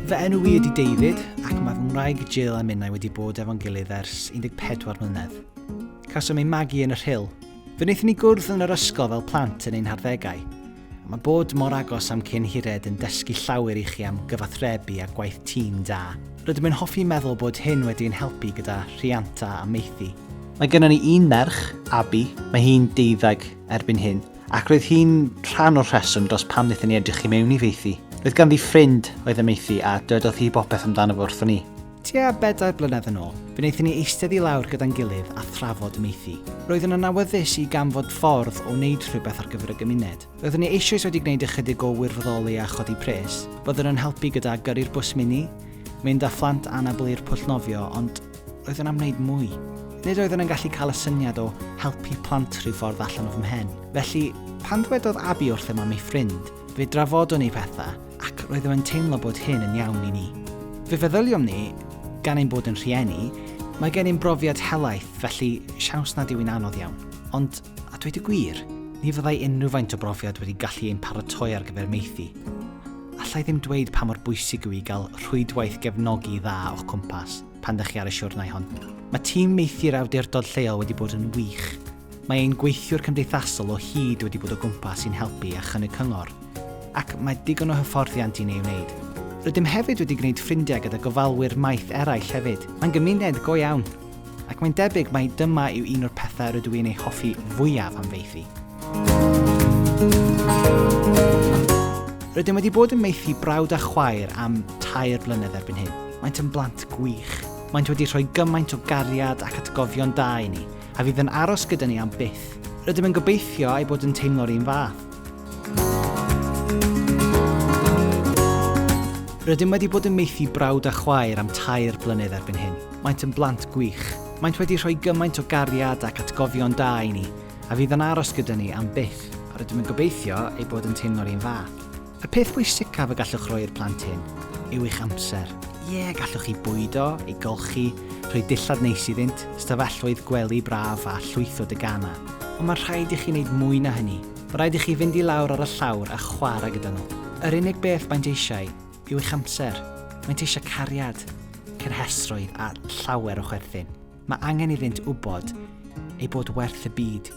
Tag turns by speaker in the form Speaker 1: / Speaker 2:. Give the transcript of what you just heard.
Speaker 1: Fy enw i ydi David, ac mae fy ngwraig Jill a minnau wedi bod efo'n gilydd ers 14 mlynedd. Cawsom ei magu yn y Rhyl. Fe wnaethon ni gwrdd yn yr ysgol fel plant yn ein harddegau. Mae bod mor agos am Cynhired yn dysgu llawer i chi am gyfathrebu a gwaith tîm da. Rydym yn hoffi meddwl bod hyn wedi'n helpu gyda rhianta a meithi. Mae gennym ni un merch, Abi, mae hi'n 12 erbyn hyn, ac roedd hi'n rhan o'r rheswm dros pam wnaethon ni edrych i mewn i feithi. Roedd ganddi ffrind oedd y meithi a dywedodd hi bopeth amdano fo wrthon ni. Tua 4 blynedd yn ôl, fe wnaethon ni eistedd i lawr gyda'n gilydd a thrafod y meithi. Roedd yn awyddus i ganfod ffordd o wneud rhywbeth ar gyfer y gymuned. Roeddwn ni eisoes wedi gwneud ychydig o wirfoddoli a chodi pres, byddwn yn helpu gyda gyrru'r bws mini, mynd â phlant anabl i'r pwll nofio, ond roeddwn am wneud mwy. Nid oeddwn yn gallu cael y syniad o helpu plant rhyw ffordd allan o fy mhen. Felly, pan dwedodd Abi wrth am ei ffrind, fe drafodon ni pethau, ac roeddwn yn teimlo bod hyn yn iawn i ni. Fe feddyliom ni, gan ein bod yn rhieni, mae gen i'n brofiad helaeth, felly siawns nad yw i'n anodd iawn. Ond, a dweud y gwir, ni fyddai unrhyw faint o brofiad wedi gallu ein paratoi ar gyfer meithi. Allai ddim dweud pa mor bwysig yw i gael rhwydwaith gefnogi dda o'ch cwmpas pan ddech chi ar y siwrnau hon. Mae tîm meithi'r awdurdod lleol wedi bod yn wych. Mae ein gweithiwr cymdeithasol o hyd wedi bod o gwmpas i'n helpu a chynnig cyngor, ac mae digon o hyfforddiant i ni wneud. Rydym hefyd wedi gwneud ffrindiau gyda gofalwyr maith eraill hefyd. Mae'n gymuned go iawn, ac mae'n debyg mai dyma yw un o'r pethau rydw i'n ei hoffi fwyaf am feithi. Rydym wedi bod yn meithi brawd a chwaer am 3 blynedd erbyn hyn. Maent yn blant gwych. Maent wedi rhoi gymaint o gariad ac atgofion da i ni, a fydd yn aros gyda ni am byth. Rydym yn gobeithio ei bod yn teimlo'r un fath. Rydym wedi bod yn meithi brawd a chwaer am 3 blynedd erbyn hyn. Maent yn blant gwych. Maent wedi rhoi gymaint o gariad ac atgofion da i ni, a fydd yn aros gyda ni am byth, a rydym yn gobeithio ei bod yn teimlo'r un fath. Y peth bwysicaf y gallwch roi i'r plant hyn yw eich amser. Gallwch chi bwydo, ei golchi, rhoi dillad neis iddynt, stafelloedd gwely braf a llwyth o degana. Ond mae rhaid i chi wneud mwy na hynny. Mae rhaid i chi fynd i lawr ar y llawr a chwarae gyda nhw. Yr unig beth maent eisiau yw eich amser. Maent eisiau cariad, cynhesroedd a llawer o chwerthin. Mae angen iddynt wybod ei bod werth y byd.